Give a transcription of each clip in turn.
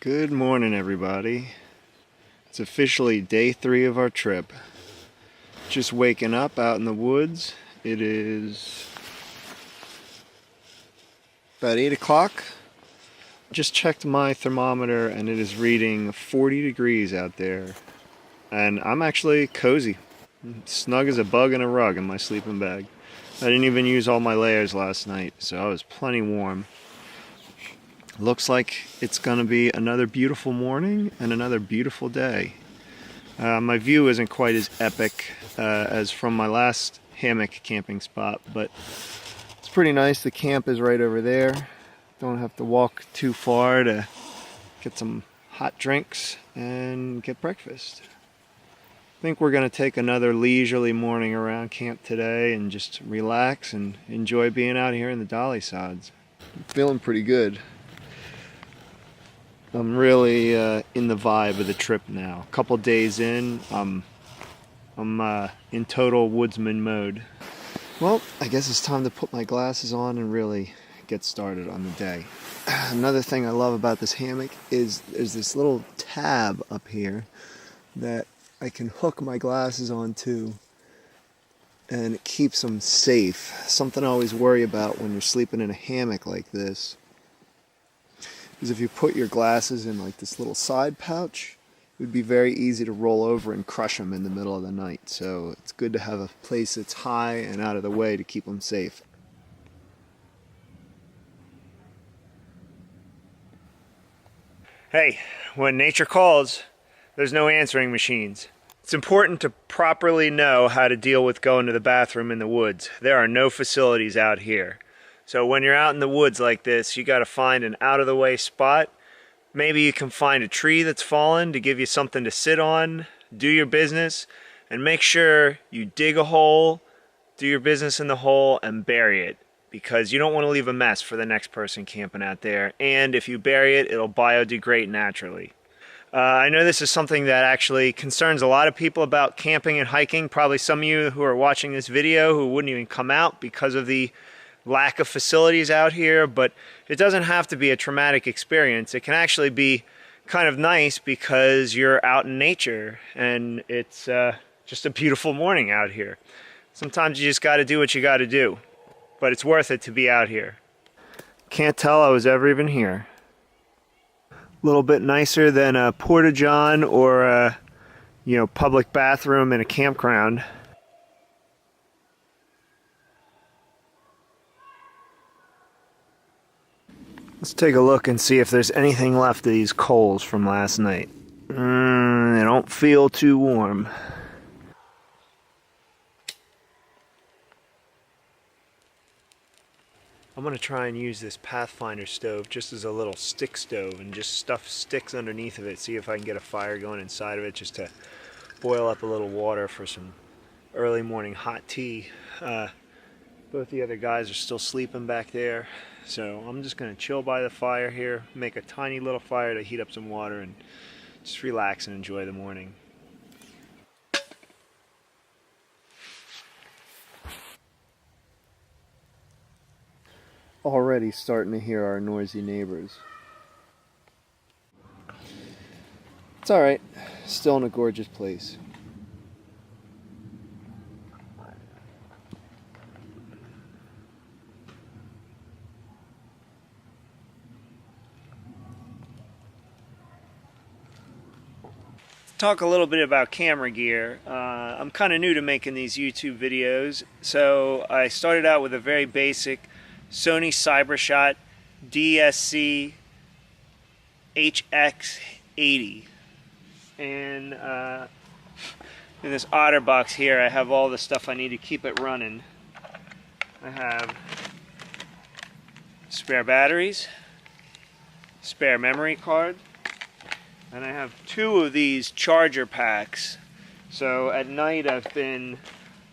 Good morning, everybody. It's officially day 3 of our trip. Just waking up out in the woods. It is about 8 o'clock. Just checked my thermometer and it is reading 40 degrees out there. And I'm actually cozy. Snug as a bug in a rug in my sleeping bag. I didn't even use all my layers last night, so I was plenty warm. Looks like it's going to be another beautiful morning and another beautiful day. My view isn't quite as epic as from my last hammock camping spot, but it's pretty nice. The camp is right over there. Don't have to walk too far to get some hot drinks and get breakfast. I think we're going to take another leisurely morning around camp today and just relax and enjoy being out here in the Dolly Sods. I'm feeling pretty good. I'm really in the vibe of the trip now. A couple days in, I'm in total woodsman mode. Well, I guess it's time to put my glasses on and really get started on the day. Another thing I love about this hammock is there's this little tab up here that I can hook my glasses onto, and it keeps them safe. Something I always worry about when you're sleeping in a hammock like this is if you put your glasses in like this little side pouch, it would be very easy to roll over and crush them in the middle of the night. So it's good to have a place that's high and out of the way to keep them safe. Hey, when nature calls, there's no answering machines. It's important to properly know how to deal with going to the bathroom in the woods. There are no facilities out here. So when you're out in the woods like this, you got to find an out-of-the-way spot. Maybe you can find a tree that's fallen to give you something to sit on, do your business, and make sure you dig a hole, do your business in the hole, and bury it, because you don't want to leave a mess for the next person camping out there. And if you bury it, it'll biodegrade naturally. I know this is something that actually concerns a lot of people about camping and hiking. Probably some of you who are watching this video who wouldn't even come out because of the lack of facilities out here, but it doesn't have to be a traumatic experience. It can actually be kind of nice because you're out in nature and it's just a beautiful morning out here. Sometimes you just got to do what you got to do, but it's worth it to be out here. Can't tell I was ever even here. A little bit nicer than a porta-john or a public bathroom in a campground. Let's take a look and see if there's anything left of these coals from last night. They don't feel too warm. I'm going to try and use this Pathfinder stove just as a little stick stove and just stuff sticks underneath of it. See if I can get a fire going inside of it just to boil up a little water for some early morning hot tea. Both the other guys are still sleeping back there. So I'm just going to chill by the fire here, make a tiny little fire to heat up some water and just relax and enjoy the morning. Already starting to hear our noisy neighbors. It's alright, still in a gorgeous place. Talk a little bit about camera gear. I'm kind of new to making these YouTube videos, so I started out with a very basic Sony CyberShot DSC HX80, and in this OtterBox here I have all the stuff I need to keep it running. I have spare batteries, spare memory card, and I have 2 of these charger packs. So at night I've been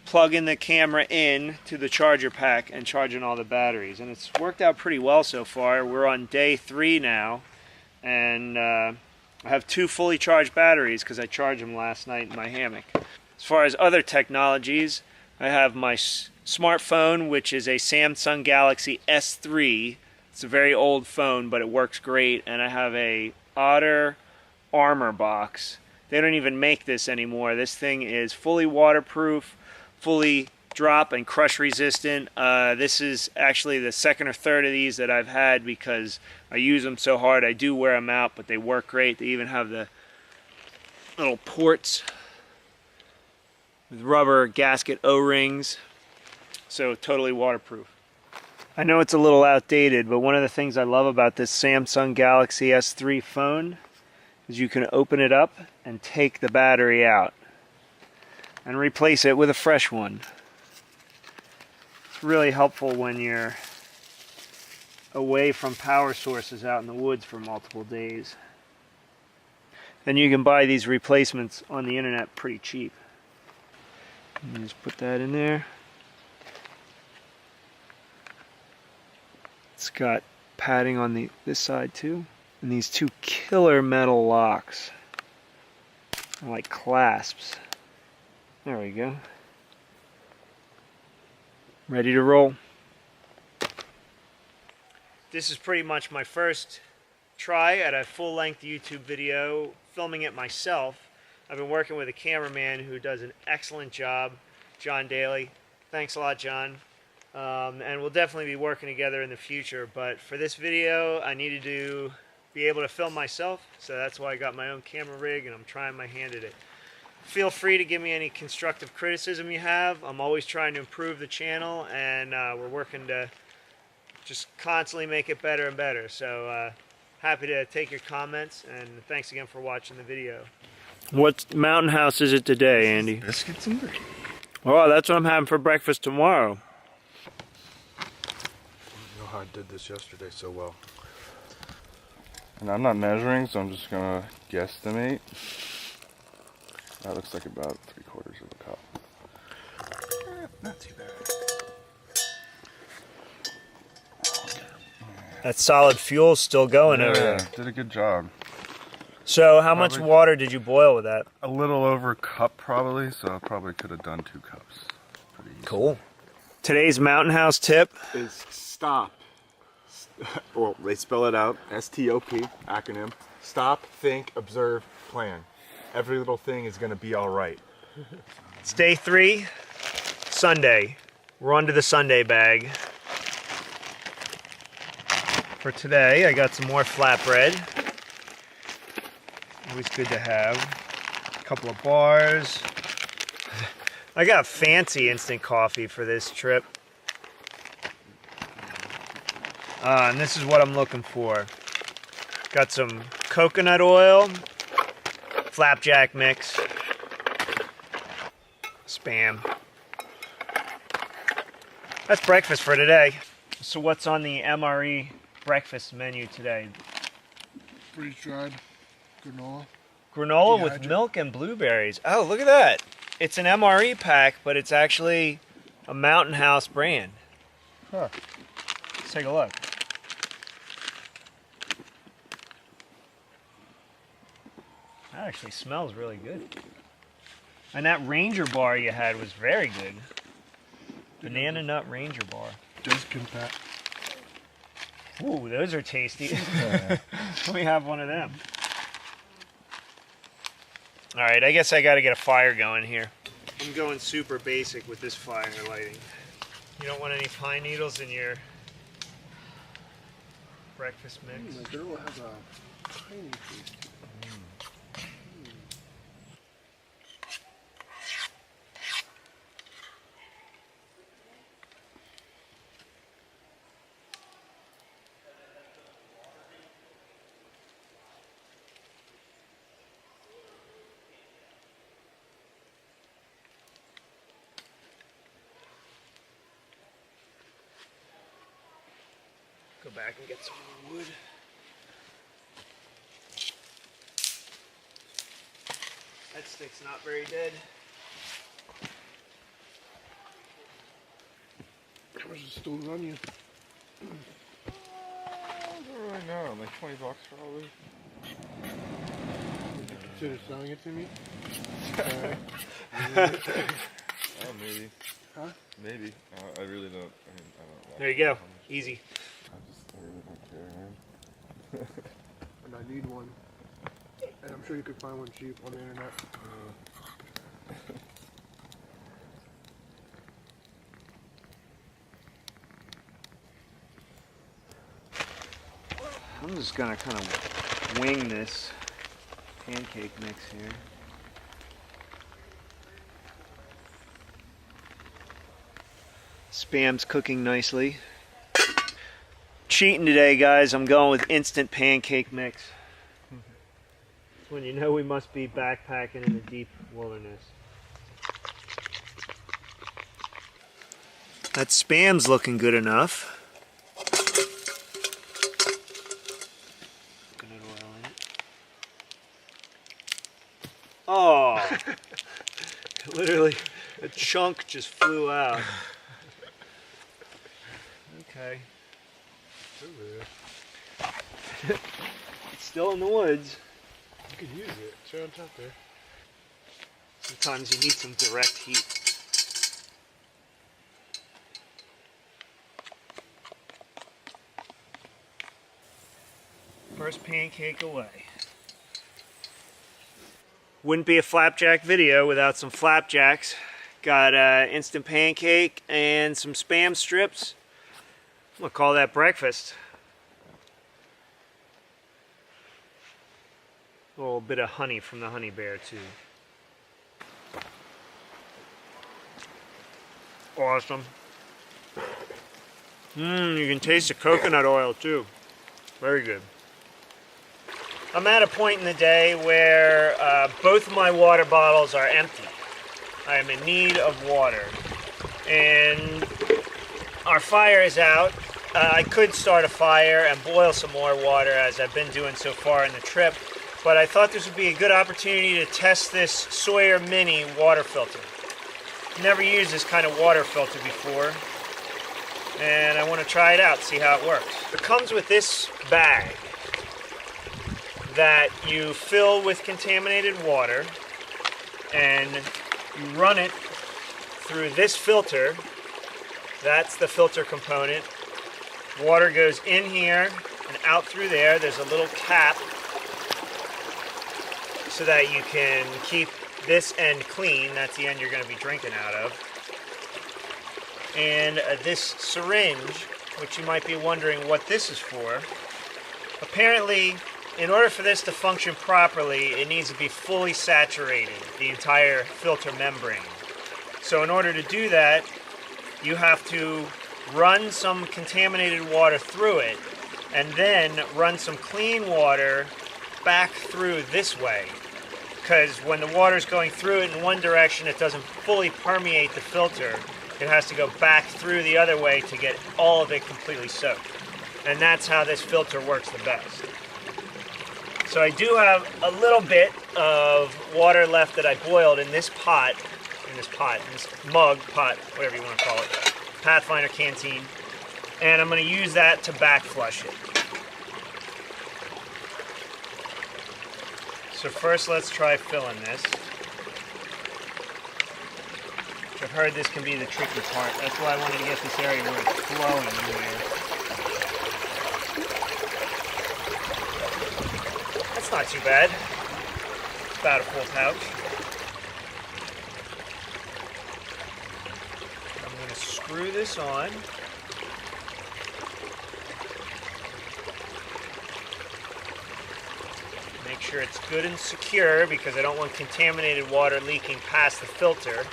plugging the camera in to the charger pack and charging all the batteries. And it's worked out pretty well so far. We're on day 3 now. And I have 2 fully charged batteries because I charged them last night in my hammock. As far as other technologies, I have my smartphone, which is a Samsung Galaxy S3. It's a very old phone, but it works great. And I have a Otter Armor Box. They don't even make this anymore. This thing is fully waterproof, fully drop and crush resistant. This is actually the second or third of these that I've had because I use them so hard. I do wear them out, but they work great. They even have the little ports with rubber gasket O-rings, so totally waterproof. I know it's a little outdated, but one of the things I love about this Samsung Galaxy S3 phone is you can open it up and take the battery out and replace it with a fresh one. It's really helpful when you're away from power sources out in the woods for multiple days. And you can buy these replacements on the internet pretty cheap. And just put that in there. It's got padding on this side too. And these two killer metal locks. They're like clasps. There we go. Ready to roll. This is pretty much my first try at a full-length YouTube video, filming it myself. I've been working with a cameraman who does an excellent job, John Daly. Thanks a lot, John. And we'll definitely be working together in the future, but for this video I needed to be able to film myself, so that's why I got my own camera rig and I'm trying my hand at it. Feel free to give me any constructive criticism you have. I'm always trying to improve the channel, and we're working to just constantly make it better and better. So happy to take your comments, and thanks again for watching the video. What mountain house is it today, Andy? Biscuits and gravy. Oh, that's what I'm having for breakfast tomorrow. You know how I did this yesterday so well. And I'm not measuring, so I'm just gonna guesstimate. That looks like about 3/4 of a cup. Not too bad. That solid fuel's still going over there. Did a good job. So how much water did you boil with that? A little over a cup probably, so I probably could have done 2 cups. Pretty easy. Cool. Today's mountain house tip Is stop. Well, they spell it out. STOP, acronym. Stop, think, observe, plan. Every little thing is going to be all right. It's day 3, Sunday. We're on to the Sunday bag. For today, I got some more flatbread. Always good to have. A couple of bars. I got fancy instant coffee for this trip. And this is what I'm looking for. Got some coconut oil, flapjack mix, Spam. That's breakfast for today. So what's on the MRE breakfast menu today? Freeze-dried granola. Granola with milk and blueberries. Oh, look at that. It's an MRE pack, but it's actually a Mountain House brand. Huh. Let's take a look. That actually smells really good. And that Ranger bar you had was very good. Banana Nut Ranger bar. Just compact. Ooh, those are tasty. Let me have one of them. Alright, I guess I gotta get a fire going here. I'm going super basic with this fire lighting. You don't want any pine needles in your breakfast mix? My girl has a tiny piece. Go back and get some more wood. That stick's not very dead. How much is stones on you? I don't really know, like $20 probably. Would you consider selling it to me? Oh, maybe. Huh? Maybe. I really don't. I don't know. There you go. Easy. I really don't care, man. And I need one. And I'm sure you could find one cheap on the internet. I'm just gonna kind of wing this pancake mix here. Spam's cooking nicely. Cheating today, guys. I'm going with instant pancake mix. It's when you know we must be backpacking in the deep wilderness. That Spam's looking good enough. Oh, literally a chunk just flew out. Okay. It's still in the woods. You could use it. It's right on top there. Sometimes you need some direct heat. First pancake away. Wouldn't be a flapjack video without some flapjacks. Got instant pancake and some Spam strips. I'm gonna call that breakfast. A little bit of honey from the honey bear too. Awesome. You can taste the coconut oil too. Very good. I'm at a point in the day where both of my water bottles are empty. I am in need of water. And our fire is out. I could start a fire and boil some more water as I've been doing so far in the trip, but I thought this would be a good opportunity to test this Sawyer Mini water filter. Never used this kind of water filter before, and I want to try it out, see how it works. It comes with this bag that you fill with contaminated water, and you run it through this filter. That's the filter component. Water goes in here and out through there. There's a little cap so that you can keep this end clean. That's the end you're going to be drinking out of. And this syringe, which you might be wondering what this is for. Apparently, in order for this to function properly, it needs to be fully saturated, the entire filter membrane. So in order to do that, you have to run some contaminated water through it, and then run some clean water back through this way. Because when the water's going through it in one direction, it doesn't fully permeate the filter. It has to go back through the other way to get all of it completely soaked. And that's how this filter works the best. So I do have a little bit of water left that I boiled in this pot, in this mug, pot, whatever you want to call it, Pathfinder canteen, and I'm going to use that to back flush it. So first let's try filling this. I've heard this can be the tricky part. That's why I wanted to get this area where it's flowing in here. That's not too bad. About a full pouch. I'm going to screw this on. Make sure it's good and secure because I don't want contaminated water leaking past the filter.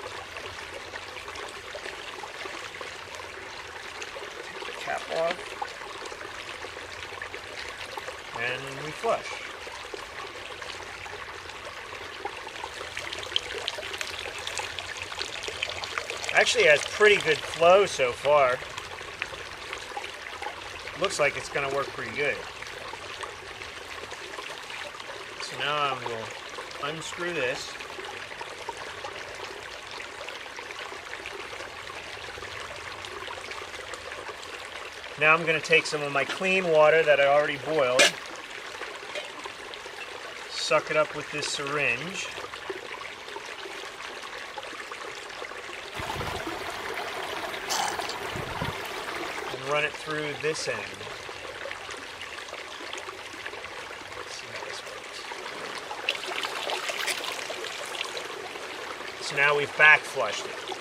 Take the cap off. And we flush. Actually has pretty good flow so far. Looks like it's going to work pretty good. So now I will unscrew this. Now I'm going to take some of my clean water that I already boiled, suck it up with this syringe. Run it through this end. Let's see how this works. So now we've back flushed it.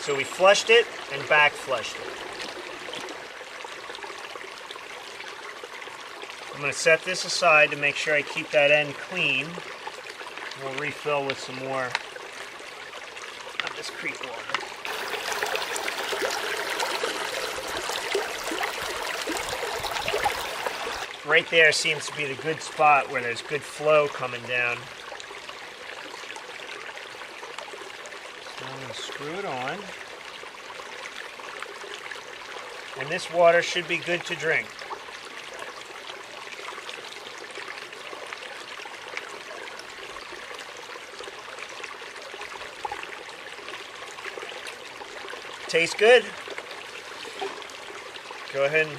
So we flushed it and back flushed it. I'm going to set this aside to make sure I keep that end clean. We'll refill with some more of this creek water. Right there seems to be the good spot where there's good flow coming down. So I'm going to screw it on. And this water should be good to drink. Tastes good. Go ahead and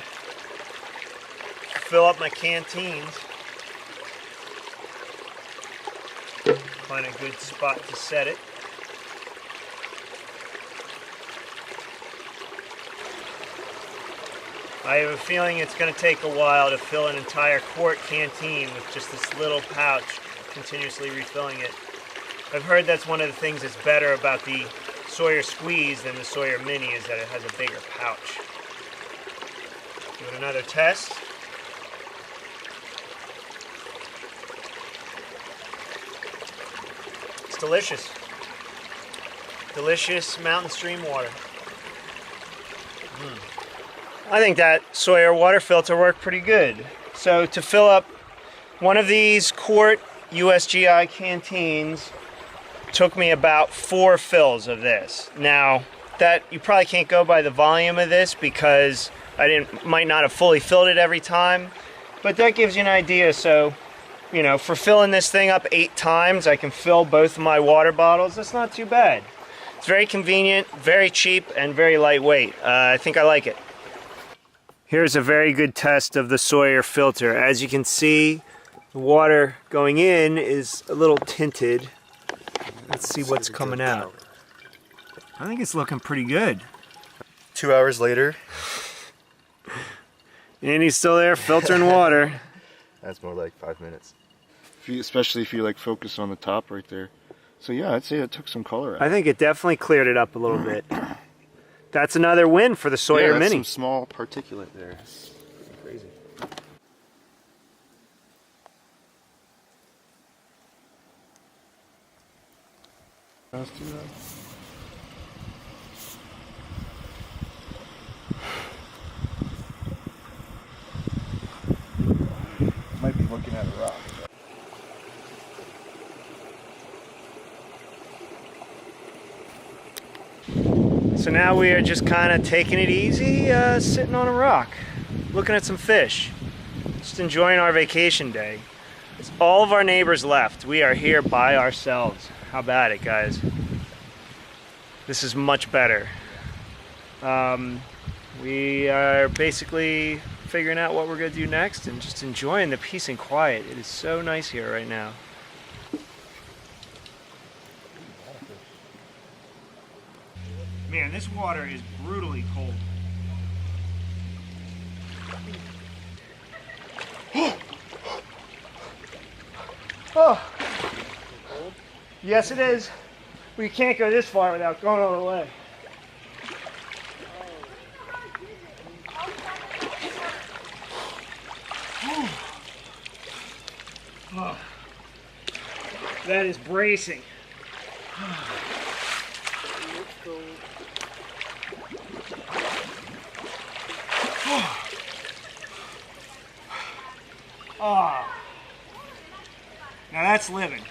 fill up my canteens. Find a good spot to set it. I have a feeling it's going to take a while to fill an entire quart canteen with just this little pouch, continuously refilling it. I've heard that's one of the things that's better about the Sawyer Squeeze than the Sawyer Mini, is that it has a bigger pouch. Give it another test. It's delicious. Delicious mountain stream water. I think that Sawyer water filter worked pretty good. So to fill up one of these quart USGI canteens took me about 4 fills of this. Now, that you probably can't go by the volume of this because I might not have fully filled it every time, but that gives you an idea. So, you know, for filling this thing up 8 times, I can fill both of my water bottles. That's not too bad. It's very convenient, very cheap, and very lightweight. I think I like it. Here's a very good test of the Sawyer filter. As you can see, the water going in is a little tinted. Let's see what's coming out. I think it's looking pretty good. 2 hours later. And he's still there filtering water. That's more like 5 minutes. Especially if you like focus on the top right there. So yeah, I'd say it took some color out. I think it definitely cleared it up a little bit. That's another win for the Sawyer that's Mini. Some small particulate there. Crazy. Let's do that. Might be looking at a rock. So now we are just kind of taking it easy, sitting on a rock, looking at some fish, just enjoying our vacation day. It's all of our neighbors left. We are here by ourselves. How about it, guys? This is much better. We are basically figuring out what we're going to do next and just enjoying the peace and quiet. It is so nice here right now. Man, this water is brutally cold. Oh. Yes, it is. We can't go this far without going all the way. Oh. That is bracing. Oh. Now that's living.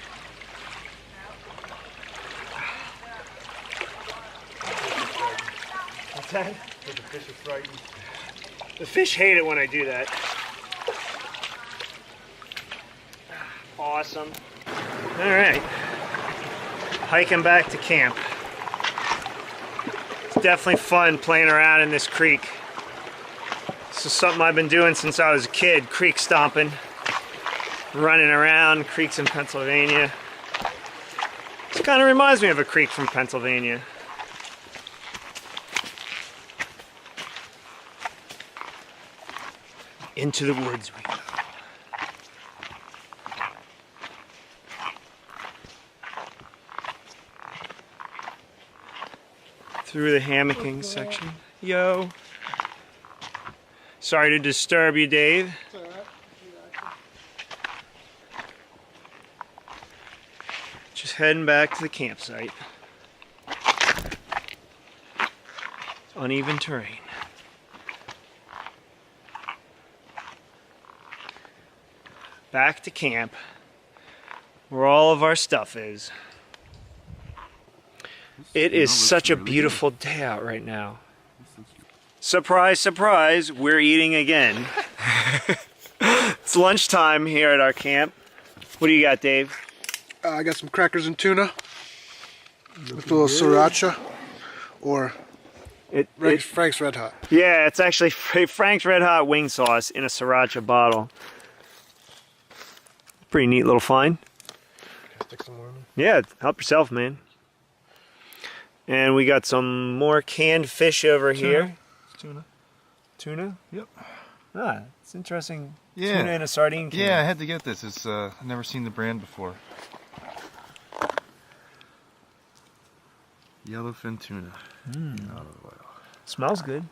What's that? The fish is frightened. The fish hate it when I do that. Awesome. All right. Hiking back to camp. It's definitely fun playing around in this creek. This is something I've been doing since I was a kid, creek stomping. Running around creeks in Pennsylvania. This kind of reminds me of a creek from Pennsylvania. Into the woods we go. through the hammocking section. Yo. Sorry to disturb you, Dave. Just heading back to the campsite. It's uneven terrain. Back to camp, where all of our stuff is. It is such a beautiful day out right now. Surprise, surprise, we're eating again. It's lunchtime here at our camp. What do you got, Dave? I got some crackers and tuna with a little sriracha or Frank's Red Hot. Yeah, it's actually Frank's Red Hot wing sauce in a sriracha bottle. Pretty neat little find. Stick some more in. Yeah, help yourself, man. And we got some more canned fish over here. Tuna. Tuna? Yep. Ah, it's interesting. Yeah. Tuna in a sardine can. Yeah, I had to get this. It's I've never seen the brand before. Yellowfin tuna. Olive oil. Smells good.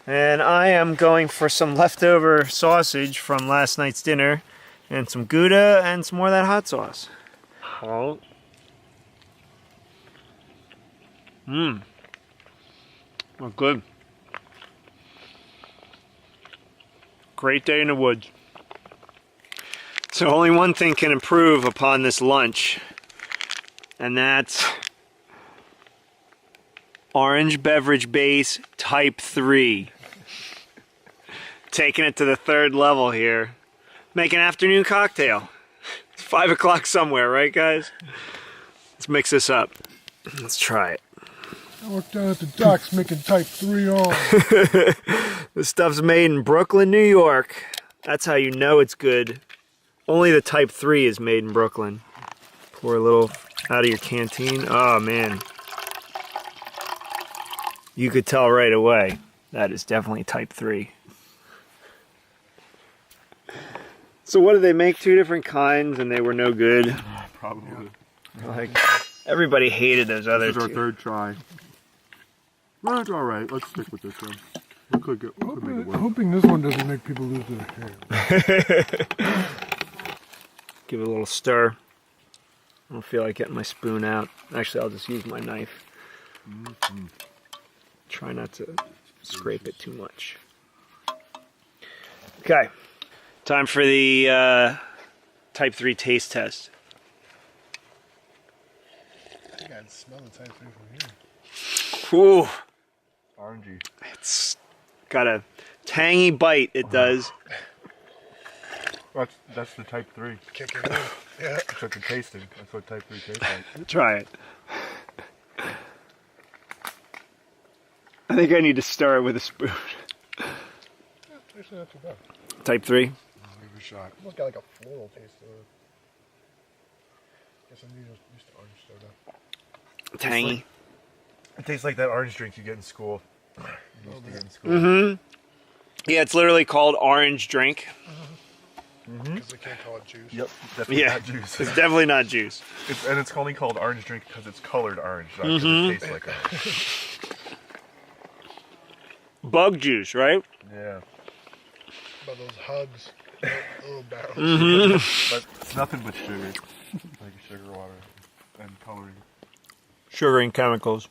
And I am going for some leftover sausage from last night's dinner and some Gouda and some more of that hot sauce. Oh. Mmm. Oh, good. Great day in the woods. So only one thing can improve upon this lunch, and that's orange beverage base type 3. Taking it to the 3rd level here. Make an afternoon cocktail. It's 5 o'clock somewhere, right guys? Let's mix this up. Let's try it. I work down at the docks making type 3 on. This stuff's made in Brooklyn, New York. That's how you know it's good. Only the type 3 is made in Brooklyn. Pour a little out of your canteen. Oh man. You could tell right away. That is definitely type 3. So what did they make? 2 different kinds and they were no good? Probably. Like, everybody hated those other This is our 2. 3rd try. Well, it's alright. Let's stick with this one. We could make it work. Hoping this one doesn't make people lose their hair. Give it a little stir. I don't feel like getting my spoon out. Actually, I'll just use my knife. Try not to scrape it too much. Okay. Time for the type 3 taste test. I think I can smell the type 3 from here. Ooh. Orangey. It's got a tangy bite, it does. That's the type 3. Kicking in. Yeah. That's what you're tasting. That's what type 3 tastes like. Try it. I think I need to stir it with a spoon. Actually, not too bad. Type 3? Give it a shot. Almost got like a floral taste to it. Guess I'm used to orange soda. Tangy. It tastes like that orange drink you get in school. You used to get in school. Mm-hmm. Yeah, it's literally called orange drink. Because they can't call it juice. Yep, definitely not juice. It's definitely not juice. And it's only called orange drink because it's colored orange, not because it tastes like orange. Bug juice, right? Yeah. About those hugs. Little barrels. But it's nothing but sugar. Like sugar water and coloring. Sugar and chemicals.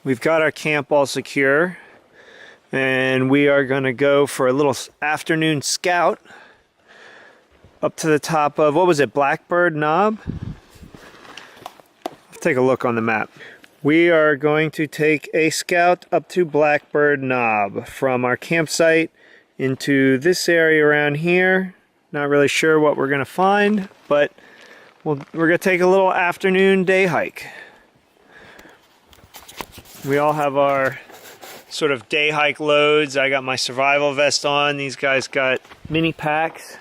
We've got our camp all secure, and we are going to go for a little afternoon scout up to the top of, what was it, Blackbird Knob? Let's take a look on the map. We are going to take a scout up to Blackbird Knob from our campsite into this area around here. Not really sure what we're going to find, but we're going to take a little afternoon day hike. We all have our sort of day hike loads. I got my survival vest on. These guys got mini packs.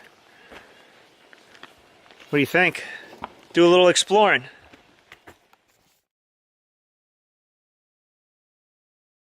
What do you think? Do a little exploring.